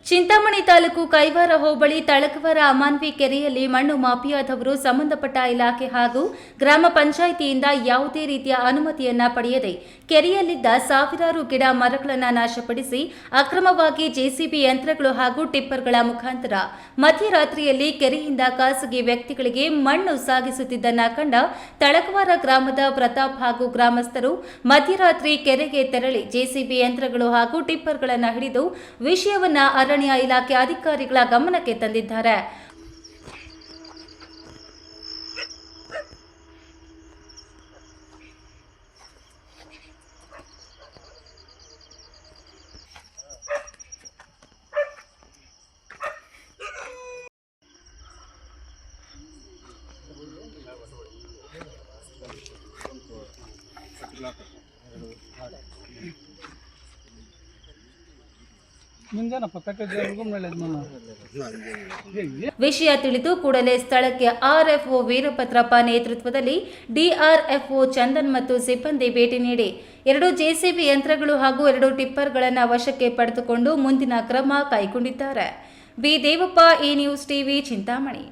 ಚಿಂತಾಮಣಿ ತಾಲೂಕು ಕೈವಾರ ಹೋಬಳಿ ತಳಕವಾರ ಅಮಾನ್ವಿ ಕೆರೆಯಲ್ಲಿ ಮಣ್ಣು ಮಾಫಿಯಾದವರು ಸಂಬಂಧಪಟ್ಟ ಇಲಾಖೆ ಹಾಗೂ ಗ್ರಾಮ ಪಂಚಾಯಿತಿಯಿಂದ ಯಾವುದೇ ರೀತಿಯ ಅನುಮತಿಯನ್ನ ಪಡೆಯದೆ ಕೆರೆಯಲ್ಲಿದ್ದ ಸಾವಿರಾರು ಗಿಡ ಮರಗಳನ್ನು ನಾಶಪಡಿಸಿ ಅಕ್ರಮವಾಗಿ ಜೆಸಿಬಿ ಯಂತ್ರಗಳು ಹಾಗೂ ಟಿಪ್ಪರ್ಗಳ ಮುಖಾಂತರ ಮಧ್ಯರಾತ್ರಿಯಲ್ಲಿ ಕೆರೆಯಿಂದ ಖಾಸಗಿ ವ್ಯಕ್ತಿಗಳಿಗೆ ಮಣ್ಣು ಸಾಗಿಸುತ್ತಿದ್ದನ್ನ ಕಂಡ ತಳಕವಾರ ಗ್ರಾಮದ ಪ್ರತಾಪ್ ಹಾಗೂ ಗ್ರಾಮಸ್ಥರು ಮಧ್ಯರಾತ್ರಿ ಕೆರೆಗೆ ತೆರಳಿ ಜೆಸಿಬಿ ಯಂತ್ರಗಳು ಹಾಗೂ ಟಿಪ್ಪರ್ಗಳನ್ನು ಹಿಡಿದು ವಿಷಯವನ್ನ ಅರಣ್ಯ ಇಲಾಖೆ ಅಧಿಕಾರಿಗಳ ಗಮನಕ್ಕೆ ತಂದಿದ್ದಾರೆ. ವಿಷಯ ತಿಳಿದು ಕೂಡಲೇ ಸ್ಥಳಕ್ಕೆ ಆರ್ಎಫ್ಒ ವೀರಭದ್ರಪ್ಪ ನೇತೃತ್ವದಲ್ಲಿ ಡಿಆರ್ಎಫ್ಒ ಚಂದನ್ ಮತ್ತು ಸಿಬ್ಬಂದಿ ಭೇಟಿ ನೀಡಿ 2 ಜೆಸಿಬಿ ಯಂತ್ರಗಳು ಹಾಗೂ 2 ಟಿಪ್ಪರ್ಗಳನ್ನು ವಶಕ್ಕೆ ಪಡೆದುಕೊಂಡು ಮುಂದಿನ ಕ್ರಮ ಕೈಗೊಂಡಿದ್ದಾರೆ. B Devappa, A news TV, Chintamani.